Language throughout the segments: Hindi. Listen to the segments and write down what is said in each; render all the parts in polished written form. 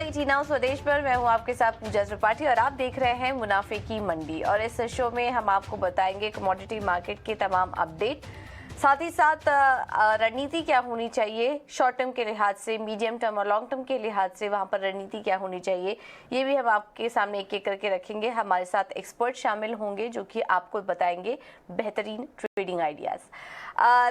ईटी नाउ स्वदेश पर मैं हूं आपके साथ पूजा त्रिपाठी और आप देख रहे हैं मुनाफे की मंडी। और इस शो में हम आपको बताएंगे कमोडिटी मार्केट के तमाम अपडेट, साथ ही साथ रणनीति क्या होनी चाहिए शॉर्ट टर्म के लिहाज से, मीडियम टर्म और लॉन्ग टर्म के लिहाज से, वहां पर रणनीति क्या होनी चाहिए ये भी हम आपके सामने एक एक करके रखेंगे। हमारे साथ एक्सपर्ट शामिल होंगे जो कि आपको बताएंगे बेहतरीन ट्रेडिंग आइडियाज।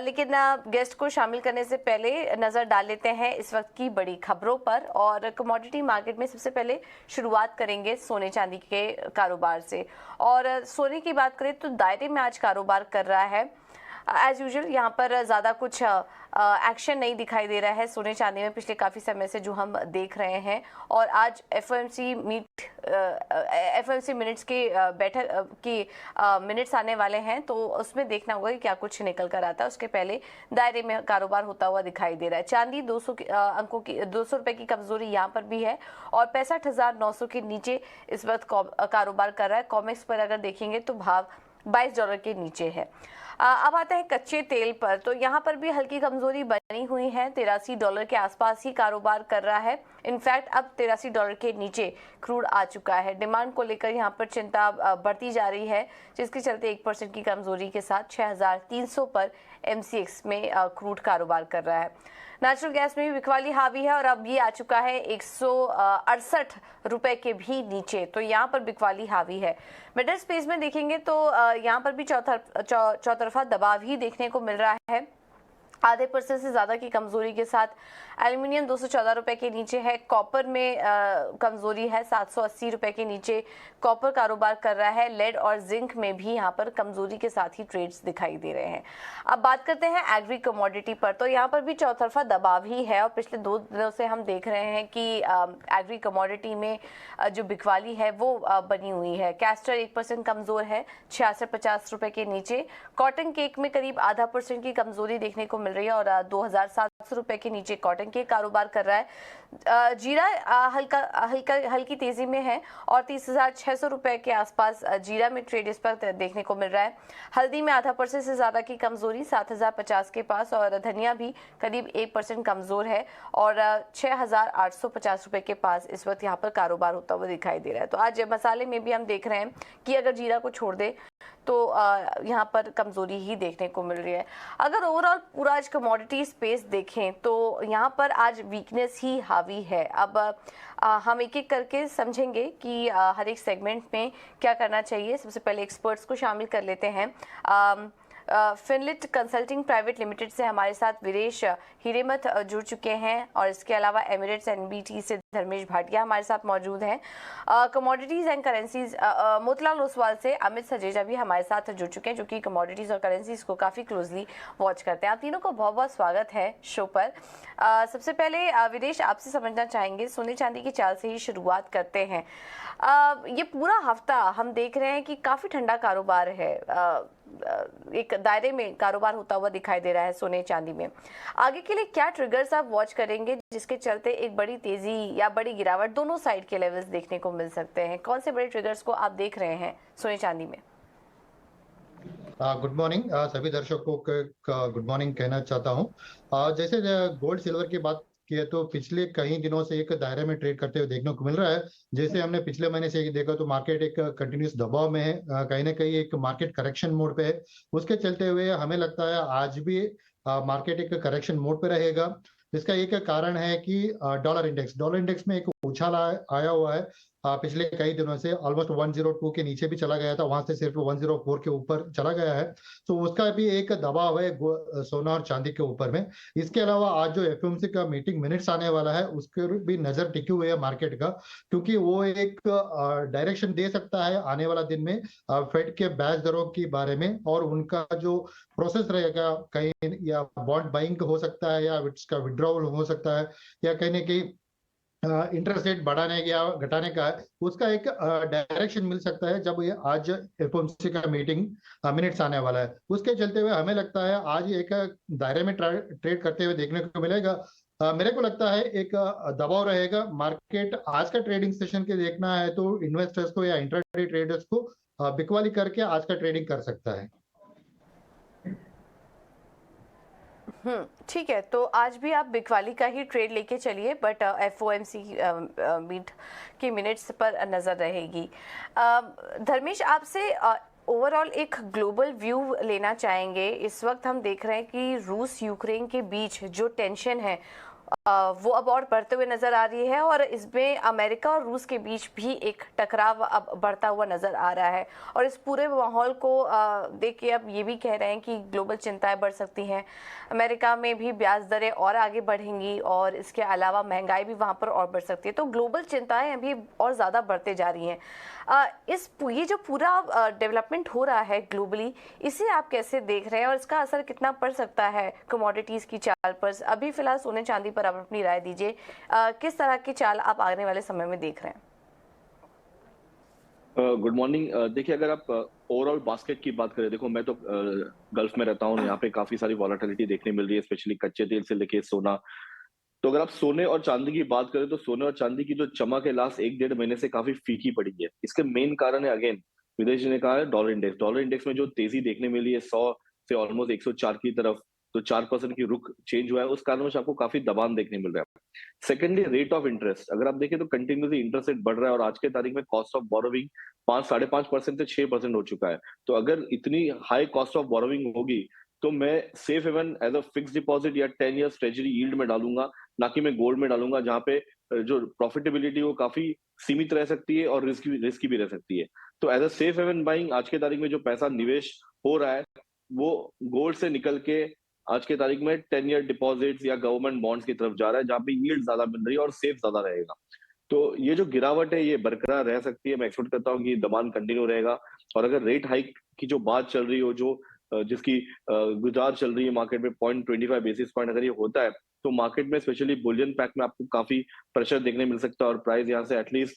लेकिन गेस्ट को शामिल करने से पहले नज़र डाल लेते हैं इस वक्त की बड़ी खबरों पर। और कमोडिटी मार्केट में सबसे पहले शुरुआत करेंगे सोने चांदी के कारोबार से। और सोने की बात करें तो दायरे में आज कारोबार कर रहा है एज यूजुअल। यहाँ पर ज़्यादा कुछ एक्शन नहीं दिखाई दे रहा है सोने चांदी में पिछले काफ़ी समय से जो हम देख रहे हैं। और आज एफओएमसी मिनट्स की बैठक की मिनट्स आने वाले हैं, तो उसमें देखना होगा कि क्या कुछ निकल कर आता है। उसके पहले दायरे में कारोबार होता हुआ दिखाई दे रहा है। चांदी 200 अंकों की 200 रुपये की कमजोरी यहाँ पर भी है और 65,900 के नीचे इस वक्त कारोबार कर रहा है। कॉमेक्स पर अगर देखेंगे तो भाव $22 के नीचे है। अब आता है कच्चे तेल पर, तो यहाँ पर भी हल्की कमजोरी बनी हुई है। $83 के आसपास ही कारोबार कर रहा है। इनफैक्ट अब $83 के नीचे क्रूड आ चुका है। डिमांड को लेकर यहाँ पर चिंता बढ़ती जा रही है, जिसके चलते 1% की कमजोरी के साथ 6,300 पर MCX में क्रूड कारोबार कर रहा है। नेचुरल गैस में भी बिकवाली हावी है और अब ये आ चुका है 168 रुपए के भी नीचे, तो यहाँ पर बिकवाली हावी है। मिडल स्पेस में देखेंगे तो यहाँ पर भी चौतरफा दबाव ही देखने को मिल रहा है। %0.5 से ज़्यादा की कमजोरी के साथ एल्यूमिनियम 214 रुपए के नीचे है। कॉपर में कमजोरी है, 780 रुपए के नीचे कॉपर कारोबार कर रहा है। लेड और जिंक में भी यहाँ पर कमजोरी के साथ ही ट्रेड्स दिखाई दे रहे हैं। अब बात करते हैं एग्री कमोडिटी पर, तो यहाँ पर भी चौतरफा दबाव ही है और पिछले 2 दिनों से हम देख रहे हैं कि एग्री कमोडिटी में जो बिकवाली है वो बनी हुई है। कैस्टर 1% कमजोर है, 6650 रुपए के नीचे। कॉटन केक में करीब %0.5% की कमजोरी देखने को मिल रही है और 2,700 रुपए के नीचे कॉटन के कारोबार कर रहा है। जीरा हल्की तेजी में है और 30,600 रुपए के आसपास जीरा में ट्रेड इस पर देखने को मिल रहा है। हल्दी में %0.5% से ज्यादा की कमजोरी 7,050 के पास और धनिया भी करीब 1% कमजोर है और 6,850 रुपए के पास इस वक्त यहाँ पर कारोबार होता हुआ दिखाई दे रहा है। तो आज मसाले में भी हम देख रहे हैं कि अगर जीरा को छोड़ दे तो यहाँ पर कमजोरी ही देखने को मिल रही है। अगर ओवरऑल पूरा आज कमोडिटी स्पेस देखें तो यहाँ पर आज वीकनेस ही हावी है। अब हम एक एक करके समझेंगे कि हर एक सेगमेंट में क्या करना चाहिए। सबसे पहले एक्सपर्ट्स को शामिल कर लेते हैं। फिनलिट कंसल्टिंग प्राइवेट लिमिटेड से हमारे साथ वीरेश हिरेमठ जुड़ चुके हैं और इसके अलावा एमिरेट्स एनबीटी से धर्मेश भाटिया हमारे साथ मौजूद हैं। Commodities and currencies Motilal Oswal से अमित सजेजा भी हमारे साथ जुड़ चुके हैं, जो कि कमोडिटीज और करेंसीज को काफ़ी क्लोजली वॉच करते हैं। आप तीनों को बहुत बहुत स्वागत है शो पर। सबसे पहले वीरेश आपसे समझना चाहेंगे, सोने चांदी की चाल से ही शुरुआत करते हैं। ये पूरा हफ्ता हम देख रहे हैं कि काफ़ी ठंडा कारोबार है, एक दायरे में कारोबार होता हुआ दिखाई दे रहा है सोने चांदी में। आगे के लिए क्या ट्रिगर्स आप वॉच करेंगे जिसके चलते एक बड़ी तेजी या बड़ी गिरावट दोनों साइड के लेवल्स देखने को मिल सकते हैं? कौन से बड़े ट्रिगर्स को आप देख रहे हैं सोने चांदी में? गुड मॉर्निंग सभी दर्शकों को गुड मॉर्निंग कहना चाहता हूं। जैसे गोल्ड सिल्वर की बात की है तो पिछले कई दिनों से एक दायरे में ट्रेड करते हुए देखने को मिल रहा है। जैसे हमने पिछले महीने से देखा तो मार्केट एक कंटिन्यूस दबाव में है, कहीं ना कहीं एक मार्केट करेक्शन मोड पे है। उसके चलते हुए हमें लगता है आज भी मार्केट एक करेक्शन मोड पे रहेगा। इसका एक कारण है कि डॉलर इंडेक्स में एक उछाल आया हुआ है। पिछले कई दिनों से ऑलमोस्ट 102 के नीचे भी चला गया था, वहां से सिर्फ 104 के ऊपर चला गया है। तो उसका भी एक दबाव है सोना और चांदी के ऊपर में। इसके अलावा आज जो एफओएमसी का मीटिंग मिनट्स आने वाला है उसके भी नजर टिकी हुई है मार्केट का, क्योंकि वो एक डायरेक्शन दे सकता है आने वाला दिन में फेड के ब्याज दरों के बारे में और उनका जो प्रोसेस रहेगा, कहीं या बॉन्ड बाइंग हो सकता है या इसका विड्रॉवल हो सकता है या कहीं ना कहीं इंटरेस्ट रेट बढ़ाने या घटाने का है, उसका एक डायरेक्शन मिल सकता है जब ये आज एफओएमसी का मीटिंग मिनट्स आने वाला है। उसके चलते हुए हमें लगता है आज एक दायरे में ट्रेड करते हुए देखने को मिलेगा। मेरे को लगता है एक दबाव रहेगा। मार्केट आज का ट्रेडिंग सेशन के देखना है तो इन्वेस्टर्स को या इंट्राडे ट्रेडर्स को बिकवाली करके आज का ट्रेडिंग कर सकता है। ठीक है। तो आज भी आप बिकवाली का ही ट्रेड लेके चलिए, बट एफओएमसी मीट की मिनट्स पर नज़र रहेगी। धर्मेश, आपसे ओवरऑल एक ग्लोबल व्यू लेना चाहेंगे। इस वक्त हम देख रहे हैं कि रूस यूक्रेन के बीच जो टेंशन है वो अब और बढ़ते हुए नजर आ रही है, और इसमें अमेरिका और रूस के बीच भी एक टकराव अब बढ़ता हुआ नजर आ रहा है। और इस पूरे माहौल को देख के अब ये भी कह रहे हैं कि ग्लोबल चिंताएं बढ़ सकती हैं। अमेरिका में भी ब्याज दरें और आगे बढ़ेंगी, और इसके अलावा महंगाई भी वहां पर और बढ़ सकती है। तो ग्लोबल चिंताएं अभी और ज़्यादा बढ़ते जा रही हैं। ये जो पूरा डेवलपमेंट हो रहा है ग्लोबली, इसे आप कैसे देख रहे हैं, और इसका असर कितना पड़ सकता है कमोडिटीज़ की चाल पर? अभी फिलहाल सोने चांदी पर आप अपनी राय दीजिए। किस तरह की चाल आप आने वाले समय में देख रहे हैं? Good morning. देखिए, अगर आप ओवरऑल बास्केट की बात करें, देखो मैं तो गल्फ में रहता हूँ, यहाँ पे काफी सारी वॉलेटिलिटी देखने मिल रही है, स्पेशली कच्चे तेल से लेके सोना। तो अगर आप सोने और चांदी की बात करें, तो सोने और चांदी की जो चमक है लास्ट 1-1.5 महीने से काफी फीकी पड़ी है। इसके मेन कारण है, अगेन विदेश ने कहा है, डॉलर इंडेक्स में जो तेजी देखने मिली है 100 से ऑलमोस्ट 104 की तरफ, तो 4% की रुख चेंज हुआ है, उस कारण से आपको काफी दबाव देखने मिल रहा है। सेकेंडली, रेट ऑफ इंटरेस्ट अगर आप देखें तो कंटिन्यूसली इंटरेस्ट रेट बढ़ रहा है, और आज के तारीख में कॉस्ट ऑफ बोरोविंग 5-5.5% से 6% हो चुका है। तो अगर इतनी हाई कॉस्ट ऑफ बोरोविंग होगी, तो मैं safe haven as a fix deposit या 10 ईयर्स ट्रेजरी यील्ड में डालूंगा, ना कि मैं गोल्ड में डालूंगा, जहां पे जो प्रॉफिटेबिलिटी वो काफी सीमित रह सकती है और रिस्की भी रह सकती है। तो as a safe haven buying, आज के तारीख में जो पैसा निवेश हो रहा है वो गोल्ड से निकल के आज के तारीख में 10 ईयर डिपॉजिट्स या गवर्नमेंट बॉन्ड्स की तरफ जा रहा है, जहां पे यील्ड ज्यादा मिल रही है और सेफ ज्यादा रहेगा। तो ये जो गिरावट है ये बरकरार रह सकती है। मैं एक्सपेक्ट करता हूँ कि दबान कंटिन्यू रहेगा, और अगर रेट हाइक की जो बात चल रही हो, जो जिसकी गुजार चल रही है मार्केट में 0.25 बेसिस पॉइंट, अगर ये होता है तो मार्केट में स्पेशली बुलियन पैक में आपको काफी प्रेशर देखने मिल सकता है, और प्राइस यहाँ से एटलीस्ट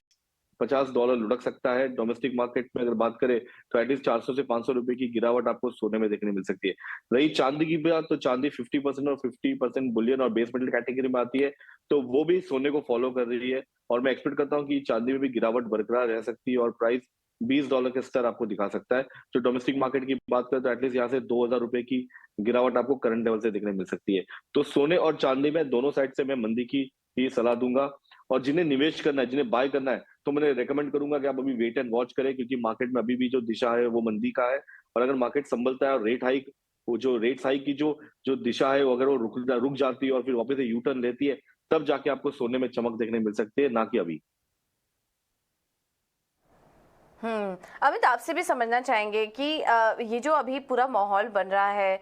$50 लुढ़क सकता है। डोमेस्टिक मार्केट में अगर बात करें तो एटलीस्ट 400 से 500 रुपए की गिरावट आपको सोने में देखने मिल सकती है। रही चांदी की बात, तो चांदी 50% और 50% बुलियन और बेस मेटल कैटेगरी में आती है, तो वो भी सोने को फॉलो कर रही है, और मैं एक्सपेक्ट करता हूँ कि चांदी में भी गिरावट बरकरार रह सकती है, और प्राइस $20 के स्तर आपको दिखा सकता है। तो डोमेस्टिक मार्केट की बात करें तो एटलीस्ट यहाँ से 2000 रुपए की गिरावट आपको करंट लेवल से देखने मिल सकती है। तो सोने और चांदी में दोनों साइड से मैं मंदी की ही सलाह दूंगा, और जिन्हें निवेश करना है, जिन्हें बाय करना है, तो मैं रेकमेंड करूंगा कि आप अभी वेट एंड वॉच करें, क्योंकि मार्केट में अभी भी जो दिशा है वो मंदी का है। और अगर मार्केट संभलता है और रेट हाइक, वो जो रेट हाइक की जो जो दिशा है वो अगर वो रुक जाती है और फिर वापस से यू टर्न लेती है, तब जाके आपको सोने में चमक देखने मिल सकती है, ना कि अभी। अमित, आपसे भी समझना चाहेंगे कि ये जो अभी पूरा माहौल बन रहा है,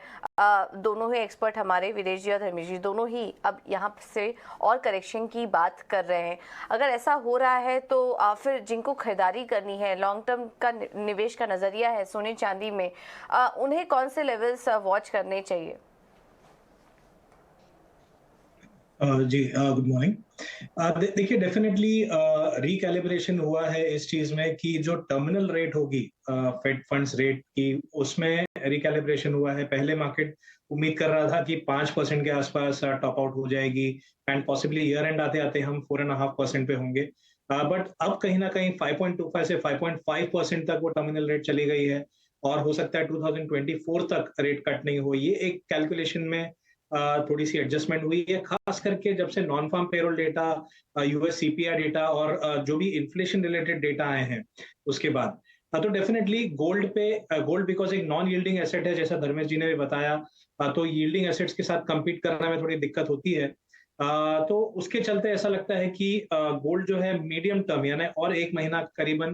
दोनों ही एक्सपर्ट हमारे, विदेश जी और धर्मेश जी, दोनों ही अब यहाँ से और करेक्शन की बात कर रहे हैं। अगर ऐसा हो रहा है तो फिर जिनको खरीदारी करनी है, लॉन्ग टर्म का निवेश का नजरिया है सोने चांदी में, उन्हें कौन से लेवल्स वॉच करने चाहिए? जी, गुड मॉर्निंग। देखिए, डेफिनेटली रिकैलिब्रेशन हुआ है इस चीज में कि जो टर्मिनल रेट होगी फेड फंड्स रेट की, उसमें रिकैलिब्रेशन हुआ है। पहले मार्केट उम्मीद कर रहा था कि 5% के आसपास टॉप आउट हो जाएगी, एंड पॉसिबली ईयर एंड आते आते हम 4.5% पे होंगे। बट अब कहीं ना कहीं 5.25 से 5.5% तक वो टर्मिनल रेट चली गई है, और हो सकता है 2024 तक रेट कट नहीं हो। ये एक कैलकुलेशन में थोड़ी सी एडजस्टमेंट हुई है, खास करके जब से non farm payroll data, US CPI data और जो भी इन्फ्लेशन रिलेटेड डेटा आए हैं उसके बाद। तो डेफिनेटली गोल्ड बिकॉज एक नॉन यील्डिंग एसेट है, जैसा धर्मेश जी ने भी बताया, तो यील्डिंग एसेट्स के साथ compete करने में थोड़ी दिक्कत होती है। तो उसके चलते ऐसा लगता है कि गोल्ड जो है मीडियम टर्म, यानी और 1 महीना करीबन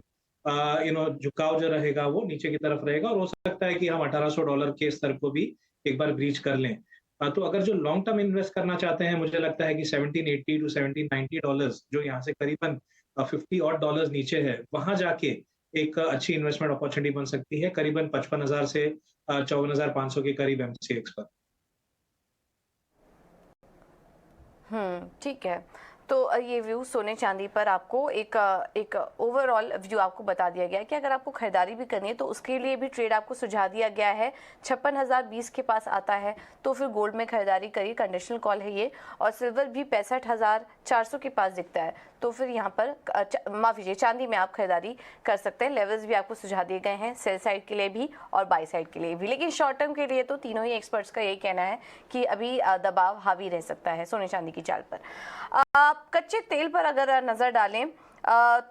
झुकाव जो रहेगा वो नीचे की तरफ रहेगा, और हो सकता है कि हम $1800 के स्तर को भी एक बार ब्रीच कर लें। तो अगर जो लॉन्ग टर्म इन्वेस्ट करना चाहते हैं, मुझे लगता है कि $1780 to $1790, जो यहाँ से करीबन $50 नीचे है, वहां जाके एक अच्छी इन्वेस्टमेंट अपॉर्चुनिटी बन सकती है, करीबन 55,000 से 54,500 के करीब एमसीएक्स पर। ठीक है। तो ये व्यू सोने चांदी पर आपको एक ओवरऑल व्यू आपको बता दिया गया है कि अगर आपको खरीदारी भी करनी है तो उसके लिए भी ट्रेड आपको सुझा दिया गया है। 56,020 के पास आता है तो फिर गोल्ड में खरीदारी करिए, कंडीशनल कॉल है ये। और सिल्वर भी 65,400 के पास दिखता है, तो तो फिर यहाँ पर माफ कीजिए चांदी में आप खरीदारी कर सकते हैं। लेवल्स भी आपको सुझा दिए गए हैं सेल साइड के लिए भी और बाई साइड के लिए भी, लेकिन शॉर्ट टर्म के लिए तो तीनों ही एक्सपर्ट्स का यही कहना है कि अभी दबाव हावी रह सकता है सोने चांदी की चाल पर। कच्चे तेल पर अगर नजर डालें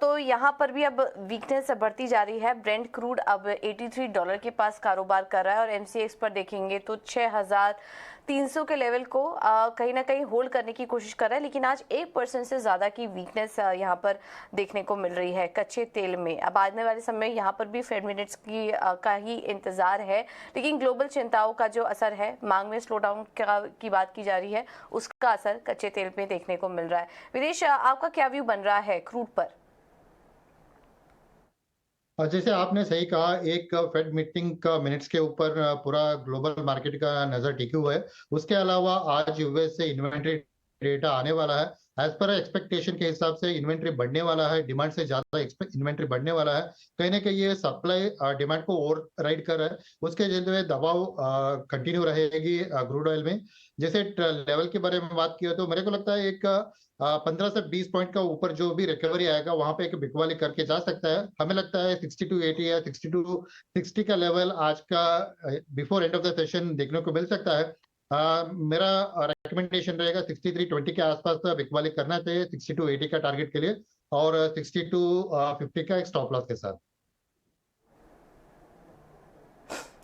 तो यहाँ पर भी अब वीकनेस बढ़ती जा रही है। ब्रेंट क्रूड अब $83 के पास कारोबार कर रहा है और एमसीएक्स पर देखेंगे तो 6300 के लेवल को कहीं ना कहीं होल्ड करने की कोशिश कर रहा है, लेकिन आज 1% से ज़्यादा की वीकनेस यहाँ पर देखने को मिल रही है कच्चे तेल में। अब आने वाले समय यहाँ पर भी फेड मिनट्स की का ही इंतज़ार है, लेकिन ग्लोबल चिंताओं का जो असर है, मांग में स्लो डाउन की बात की जा रही है, उसका असर कच्चे तेल में देखने को मिल रहा है। विदेश, आपका क्या व्यू बन रहा है क्रूड पर? और जैसे आपने सही कहा, एक फेड मीटिंग का मिनट्स के ऊपर पूरा ग्लोबल मार्केट का नजर टिके हुआ है। उसके अलावा आज यूएस से इन्वेंट्री डेटा आने वाला है। एज पर एक्सपेक्टेशन के हिसाब से इन्वेंट्री बढ़ने वाला है, डिमांड से ज्यादा इन्वेंट्री बढ़ने वाला है। कहीं ना कहीं ये सप्लाई डिमांड को ओवर राइड कर रहा है, उसके चलते दबाव कंटिन्यू रहेगी क्रूड ऑयल में। जैसे लेवल के बारे में बात किया तो मेरे को लगता है एक 15 से 20 पॉइंट का ऊपर जो भी रिकवरी आएगा वहां पे एक बिकवाली करके जा सकता है। हमें लगता है 60 to 80 या 60 to 60 का लेवल आज का before end of the session देखने को मिल सकता है। मेरा रिकमेंडेशन रहेगा 6320 के आसपास बिकवाली करना चाहिए 60 to 80 का टारगेट के लिए, और 60 to 50 का एक स्टॉप लॉस के साथ।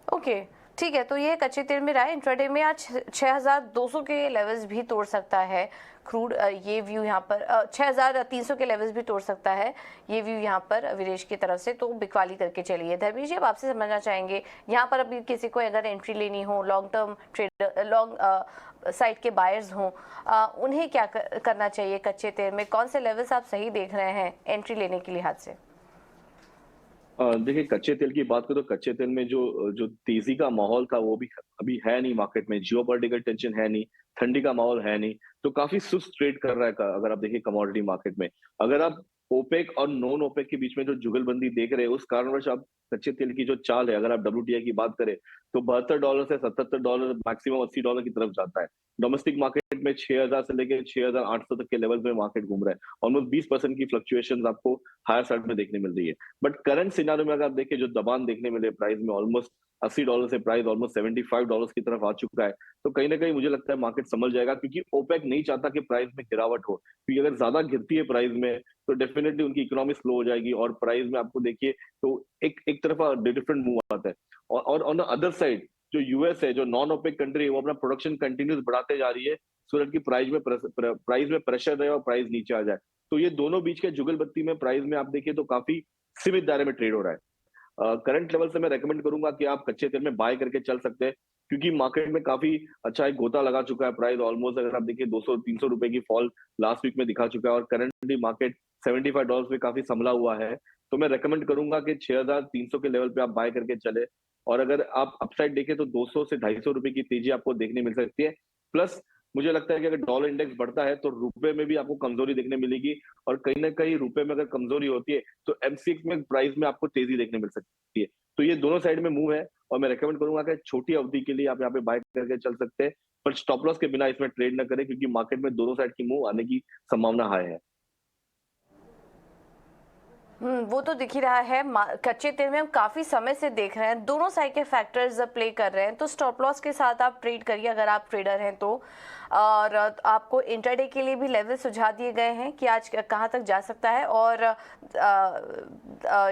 ओके, ठीक है। तो ये कच्चे तेल में रहा है। इंट्राडे में आज 6200 के लेवल्स भी तोड़ सकता है क्रूड, ये व्यू यहाँ पर 6300 के लेवल्स भी तोड़ सकता है, ये व्यू यहाँ पर विदेश की तरफ से। तो बिकवाली करके चलिए। धर्मेश जी, अब आपसे समझना चाहेंगे यहाँ पर अभी किसी को अगर एंट्री लेनी हो, long term trader, long side के बायर्स हों, उन्हें क्या करना चाहिए कच्चे तेल में? कौन से लेवल्स आप सही देख रहे हैं एंट्री लेने के लिहाज से? देखिए, कच्चे तेल की बात करें तो कच्चे तेल में जो जो तेजी का माहौल था वो भी अभी है नहीं मार्केट में। जियोपॉलिटिकल टेंशन है नहीं, ठंडी का माहौल है नहीं, तो काफी सुस्त ट्रेड कर रहा है अगर आप देखिए कमोडिटी मार्केट में। अगर आप ओपेक और नॉन ओपेक के बीच में जो जुगलबंदी देख रहे हैं, उस कारणवश आप कच्चे तेल की जो चाल है, अगर आप WTI की बात करें तो $72 से $77, मैक्सिमम $80 की तरफ जाता है। डोमेस्टिक मार्केट में 6000 से लेकर 6800 तक के लेवल पे मार्केट घूम रहा है। ऑलमोस्ट 20% की फ्लक्चुएशन आपको हायर साइड में देखने मिल रही है। बट करंट सिनारियो में अगर आप देखें, जो दबान देखने मिले प्राइस में, ऑलमोस्ट $80 से प्राइस ऑलमोस्ट $75 की तरफ आ चुका है। तो कहीं ना कहीं मुझे लगता है मार्केट समझ जाएगा, क्योंकि ओपेक नहीं चाहता कि प्राइस में गिरावट हो, क्योंकि अगर ज्यादा गिरती है प्राइस में तो डेफिनेटली उनकी इकोनॉमी स्लो हो जाएगी और प्राइस में आपको देखिए तो एक तरफा डिफरेंट मूव आता है। और ऑन द अदर साइड जो यूएस है, जो नॉन ओपेक कंट्री है, वो अपना प्रोडक्शन कंटिन्यूस बढ़ाते जा रही है सो दैट की प्राइस में प्रेशर रहे और प्राइस नीचे आ जाए। तो ये दोनों बीच के जुगलबत्ती में प्राइस में आप देखिए तो काफी सीमित दायरे में ट्रेड हो रहा है। करंट लेवल से मैं रेकमेंड करूंगा कि आप कच्चे तेल में बाय करके चल सकते हैं, क्योंकि मार्केट में काफी अच्छा एक गोता लगा चुका है। प्राइस ऑलमोस्ट अगर आप देखिए 200-300 रुपए की फॉल लास्ट वीक में दिखा चुका है और करंटली मार्केट $75 पे काफी संभला हुआ है। तो मैं रेकमेंड करूंगा कि 6300 के लेवल पे आप बाय करके चले। और अगर आप अपसाइड देखें तो 200 से 250 रुपए की तेजी आपको देखने मिल सकती है। प्लस मुझे लगता है कि अगर डॉलर इंडेक्स बढ़ता है तो रुपए में भी आपको कमजोरी देखने मिलेगी, और कहीं ना कहीं रुपए में अगर कमजोरी होती है तो एमसीएक्स में प्राइस में आपको तेजी देखने मिल सकती है। तो ये दोनों साइड में मूव है, और मैं रेकमेंड करूंगा कि छोटी अवधि के लिए आप यहाँ पे बाय करके चल सकते हैं, पर स्टॉप लॉस के बिना इसमें ट्रेड न करें, क्योंकि मार्केट में दोनों साइड की मूव आने की संभावना हाई है। वो तो दिख ही रहा है। कच्चे तेल में हम काफी समय से देख रहे हैं दोनों साइड के फैक्टर्स प्ले कर रहे हैं। तो स्टॉप लॉस के साथ आप ट्रेड करिए अगर आप ट्रेडर हैं तो। और आपको इंटरडे के लिए भी लेवल सुझा दिए गए हैं कि आज कहां तक जा सकता है, और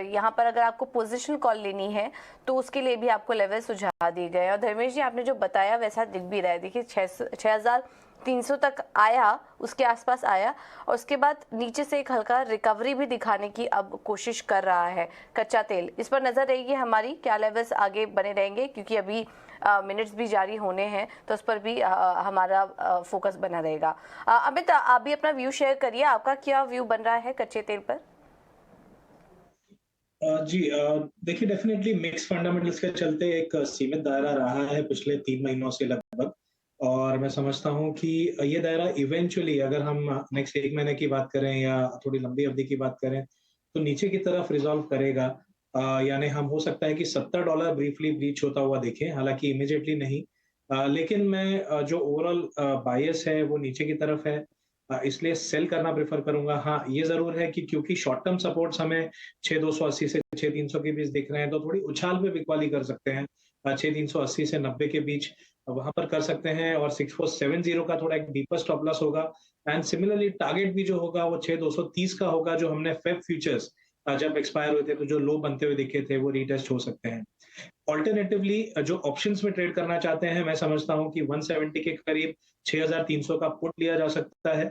यहां पर अगर आपको पोजीशनल कॉल लेनी है तो उसके लिए भी आपको लेवल सुझा दिए गए हैं। और धर्मेश जी, आपने जो बताया वैसा दिख भी रहा है। देखिए 6300 तक आया, उसके आसपास आया, और उसके बाद नीचे से एक हल्का रिकवरी भी दिखाने की अब कोशिश कर रहा है कच्चा तेल। इस पर नजर रहेगी हमारी, क्या लेवल्स आगे बने रहेंगे, क्योंकि अभी मिनट्स भी जारी होने हैं तो उस पर भी हमारा फोकस बना रहेगा। अमित, आप भी अपना व्यू शेयर करिए, आपका क्या व्यू बन रहा है कच्चे तेल पर? जी, देखिए डेफिनेटली मिक्स फंडामेंटल्स के चलते एक सीमित दायरा रहा है पिछले 3 महीनों से लगभग, और मैं समझता हूं कि ये दायरा इवेंचुअली, अगर हम नेक्स्ट 1 महीने की बात करें या थोड़ी लंबी अवधि की बात करें, तो नीचे की तरफ रिजॉल्व करेगा। यानी हम हो सकता है कि $70 ब्रीफली ब्रीच होता हुआ देखें, हालांकि इमीडिएटली नहीं। लेकिन मैं जो ओवरऑल बायस है वो नीचे की तरफ है। इसलिए सेल करना प्रेफर करूंगा। हाँ, ये जरूर है कि क्योंकि शॉर्ट टर्म सपोर्ट्स हमें 6280 से 6300 के बीच दिख रहे हैं, तो थोड़ी उछाल पे बिकवाली कर सकते हैं। 6380 से 90 के बीच वहां पर कर सकते हैं, और 6470 का थोड़ा एक डीपर स्टॉप लॉस होगा। एंड सिमिलरली टारगेट भी जो होगा वो 6230 का होगा, जो हमने फेब फ्यूचर्स जब एक्सपायर हुए थे तो जो लो बनते हुए दिखे थे वो रीटेस्ट हो सकते हैं। ऑल्टरनेटिवली जो ऑप्शंस में ट्रेड करना चाहते हैं, मैं समझता हूं कि 170 के करीब 6300 का पुट लिया जा सकता है।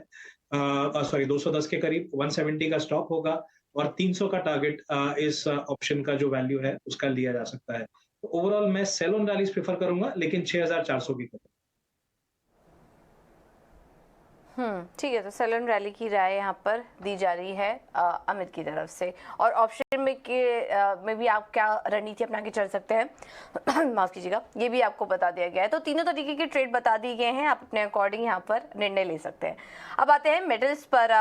सॉरी, 210 के करीब 170 का स्टॉप होगा, और 300 का टारगेट इस ऑप्शन का जो वैल्यू है उसका लिया जा सकता है। तो ओवरऑल मैं सेल ऑन रैलीज प्रेफर करूंगा, लेकिन 6400 की करीब। ठीक है, तो सेलन रैली की राय यहाँ पर दी जा रही है अमित की तरफ से। और ऑप्शन में भी आप क्या रणनीति अपना के चल सकते हैं माफ कीजिएगा, ये भी आपको बता दिया गया है। तो तीनों तरीके के ट्रेड बता दिए गए हैं, आप अपने अकॉर्डिंग यहाँ पर निर्णय ले सकते हैं। अब आते हैं मेटल्स पर।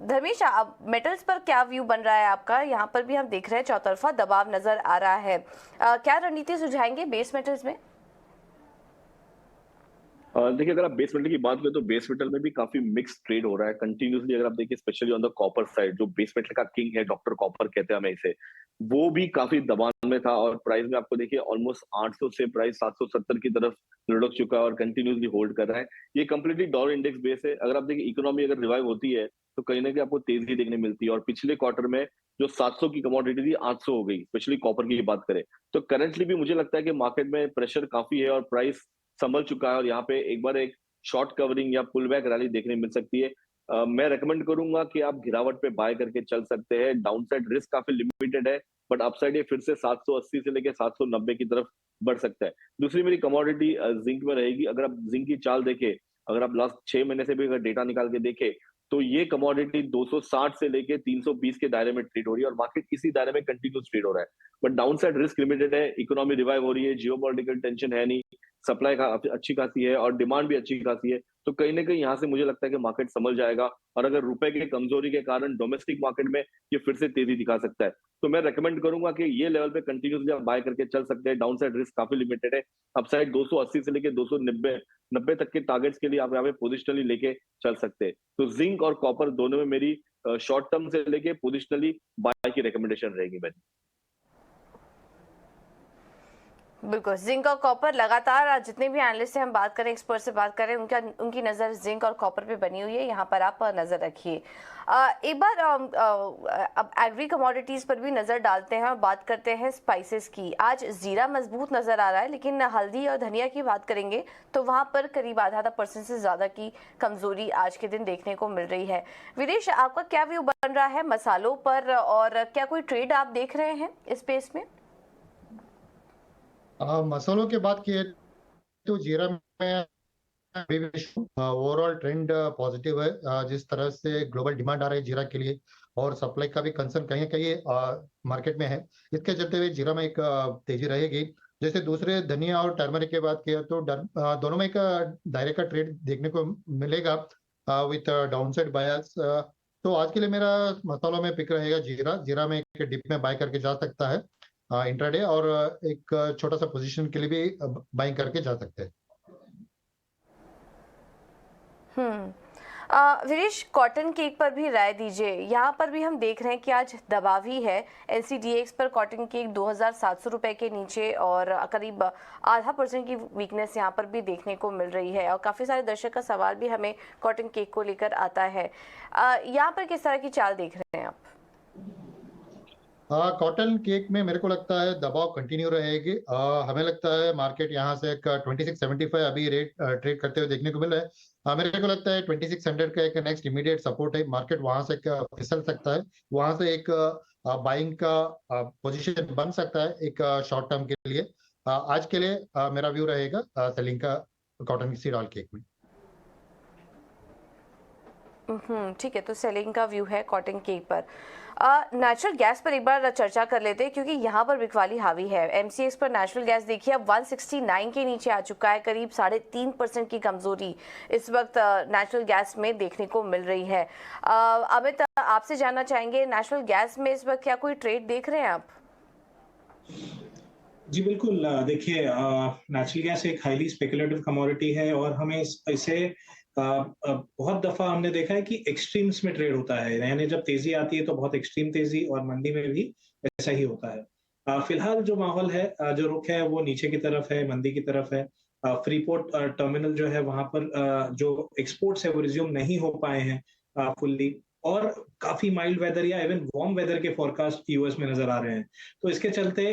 धर्मेश, अब मेटल्स पर क्या व्यू बन रहा है आपका? यहाँ पर भी हम देख रहे हैं चौतरफा दबाव नजर आ रहा है, क्या रणनीति सुझाएंगे बेस मेटल्स में? देखिए, अगर आप बेस मेटल की बात करें तो बेस मेटल में भी काफी मिक्स ट्रेड हो रहा है कंटिन्यूसली। अगर आप देखिए specially on the copper side, जो बेस मेटल का किंग है, डॉक्टर कॉपर कहते हैं हमें इसे, वो भी काफी दबाव में था, और प्राइस में आपको देखिए ऑलमोस्ट 800 से प्राइस 770 की तरफ लुढ़क चुका है और कंटिन्यूसली होल्ड कर रहा है। ये कंप्लीटली डॉलर इंडेक्स बेस है। अगर आप देखिए इकोनॉमी अगर रिवाइव होती है तो कहीं ना कहीं आपको तेजी देखने मिलती है, और पिछले क्वार्टर में जो 700 की कमोडिटी थी 800 हो गई, स्पेशली कॉपर की बात करें तो करंटली भी मुझे लगता है कि मार्केट में प्रेशर काफी है और प्राइस संभल चुका है, और यहाँ पे एक बार एक शॉर्ट कवरिंग या पुल बैक रैली देखने मिल सकती है। मैं रेकमेंड करूंगा कि आप गिरावट पे बाय करके चल सकते हैं। डाउनसाइड रिस्क काफी लिमिटेड है, बट अपसाइड ये फिर से 780 से लेके 790 की तरफ बढ़ सकता है। दूसरी मेरी कमोडिटी जिंक में रहेगी। अगर आप जिंक की चाल देखें, अगर आप लास्ट 6 महीने से भी अगर डेटा निकाल के देखें, तो ये कमोडिटी 260 से लेके 320 के दायरे में ट्रेड हो रही है, और मार्केट इसी दायरे में कंटिन्यूस ट्रेड हो रहा है। बट डाउनसाइड रिस्क लिमिटेड है, इकोनॉमी रिवाइव हो रही है, जियोपॉलिटिकल टेंशन है नहीं, सप्लाई का अच्छी खासी है और डिमांड भी अच्छी खासी है। तो कहीं ना कहीं यहाँ से मुझे लगता है कि मार्केट संभल जाएगा, और अगर रुपए की कमजोरी के कारण डोमेस्टिक मार्केट में ये फिर से तेजी दिखा सकता है। तो मैं रेकमेंड करूंगा कि ये लेवल पे कंटिन्यूसली आप बाय करके चल सकते हैं। डाउनसाइड रिस्क काफी लिमिटेड है। अपसाइड 280 से लेके 290 तक के टारगेट्स के लिए आप यहाँ पे पोजिशनली लेके चल सकते हैं। तो जिंक और कॉपर दोनों में मेरी शॉर्ट टर्म से लेके पोजिशनली बाय की रिकमेंडेशन रहेगी मेरी। बिल्कुल, जिंक और कॉपर लगातार जितने भी एनालिस्ट से हम बात करें, एक्सपर्ट से बात करें, उनकी नज़र जिंक और कॉपर पे बनी हुई है। यहाँ पर आप नज़र रखिए। एक बार अब एग्री कमोडिटीज़ पर भी नज़र डालते हैं और बात करते हैं स्पाइसेस की। आज जीरा मजबूत नज़र आ रहा है, लेकिन हल्दी और धनिया की बात करेंगे तो वहाँ पर करीब आधा % से ज़्यादा की कमज़ोरी आज के दिन देखने को मिल रही है। विदेश, आपका क्या व्यू बन रहा है मसालों पर, और क्या कोई ट्रेड आप देख रहे हैं इस स्पेस में? मसालों की बात की तो जीरा में ओवरऑल ट्रेंड पॉजिटिव है। जिस तरह से ग्लोबल डिमांड आ रही है जीरा के लिए, और सप्लाई का भी कंसर्न कहीं ना कहीं मार्केट में है, इसके चलते हुए जीरा में एक तेजी रहेगी। जैसे दूसरे धनिया और टर्मरिक की बात किया तो दोनों में एक दायरे का ट्रेड देखने को मिलेगा विथ डाउनसाइड बायस। तो आज के लिए मेरा मसालों में पिक रहेगा जीरा में एक डिप में बाय करके जा सकता है इंट्राडे, और एक छोटा सा पोजीशन के लिए भी बाइंग करके जा सकते हैं। वीरेश, कॉटन केक पर भी राय दीजिए। यहाँ पर भी हम देख रहे हैं कि आज दबाव ही है। NCDX पर कॉटन केक 2700 रुपए के नीचे, और करीब आधा % की वीकनेस यहाँ पर भी देखने को मिल रही है। और काफ़ी सारे दर्शक का सवाल भी हमें कॉटन केक को लेकर आता है। यहाँ पर किस तरह की चाल देख रहे हैं आप? कॉटन केक में मेरे को लगता है दबाव कंटिन्यू रहेगी। हमें लगता है मार्केट यहाँ से एक 2675 अभी रेट ट्रेड करते हुए देखने को मिल रहा है। मेरे को लगता है 2600 का एक नेक्स्ट इमीडिएट सपोर्ट है। मार्केट वहां से फिसल सकता है, वहां से एक बाइंग का पोजीशन बन सकता है एक शॉर्ट टर्म के लिए। आज के लिए मेरा व्यू रहेगा सेलिंग का कॉटन सीड ऑयल केक में। ठीक है, तो सेलिंग का व्यू है कॉटन केक पर। नेचुरल गैस पर एक बार चर्चा कर लेते हैं, क्योंकि यहाँ पर बिकवाली हावी है। MCX पर नेचुरल गैस देखिए अब 169 के नीचे आ चुका है। करीब 3.5% की कमजोरी इस वक्त नेचुरल गैस में देखने को मिल रही है। अमित, आपसे जानना चाहेंगे नेचुरल गैस में इस वक्त क्या कोई ट्रेड देख रहे हैं आप? जी बिल्कुल, देखिए नेचुरल गैस एक हाईली स्पेकुलेटिव कमोडिटी है, और हमें इसे बहुत दफा हमने देखा है कि एक्सट्रीम्स में ट्रेड होता है, यानी जब तेजी आती है तो बहुत एक्सट्रीम तेजी, और मंदी में भी ऐसा ही होता है। फिलहाल जो माहौल है, जो रुख है वो नीचे की तरफ है, मंदी की तरफ है। फ्रीपोर्ट टर्मिनल जो है वहां पर जो एक्सपोर्ट्स है वो रिज्यूम नहीं हो पाए हैं फुल्ली, और काफी माइल्ड वेदर या इवन वार्म वेदर के फोरकास्ट यूएस में नजर आ रहे हैं। तो इसके चलते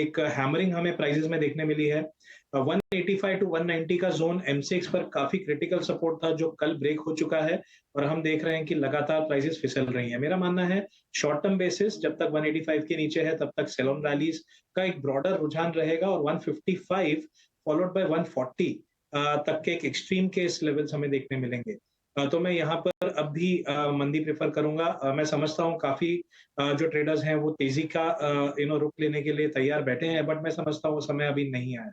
एक हैमरिंग हमें प्राइसेस में देखने मिली है। 185 टू 190 का जोन एमसीएक्स पर काफी क्रिटिकल सपोर्ट था, जो कल ब्रेक हो चुका है, और हम देख रहे हैं कि लगातार प्राइसेस फिसल रही हैं। मेरा मानना है शॉर्ट टर्म बेसिस जब तक 185 के नीचे है तब तक सेल ऑन रैलीज का एक ब्रॉडर रुझान रहेगा, और 155 फॉलोड बाय 140 तक के एक एक्सट्रीम केस लेवल्स हमें देखने मिलेंगे। तो मैं यहाँ पर अब भी मंदी प्रेफर करूंगा। मैं समझता हूँ काफी जो ट्रेडर्स हैं वो तेजी का रुख लेने के लिए तैयार बैठे हैं, बट मैं समझता हूँ वो समय अभी नहीं आया।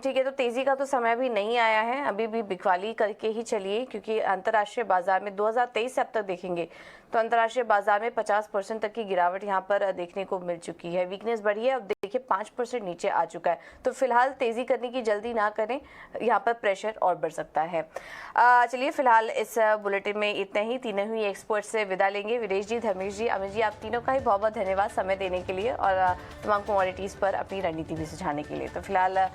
ठीक है, तो तेजी का तो समय भी नहीं आया है, अभी भी बिकवाली करके ही चलिए, क्योंकि अंतर्राष्ट्रीय बाजार में 2023 से अब तक देखेंगे तो अंतर्राष्ट्रीय बाजार में 50% तक की गिरावट यहाँ पर देखने को मिल चुकी है। वीकनेस बढ़ी है, अब देखिए 5% नीचे आ चुका है। तो फिलहाल तेजी करने की जल्दी ना करें, यहाँ पर प्रेशर और बढ़ सकता है। चलिए फिलहाल इस बुलेटिन में इतना ही। तीनों ही एक्सपर्ट से विदा लेंगे। विदेश जी, धर्मेश जी, अमित जी, आप तीनों का ही बहुत बहुत धन्यवाद समय देने के लिए और तमाम कमोडिटीज पर अपनी रणनीति भी सुझाने के लिए। तो फिलहाल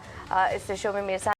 इस शो में मेरे साथ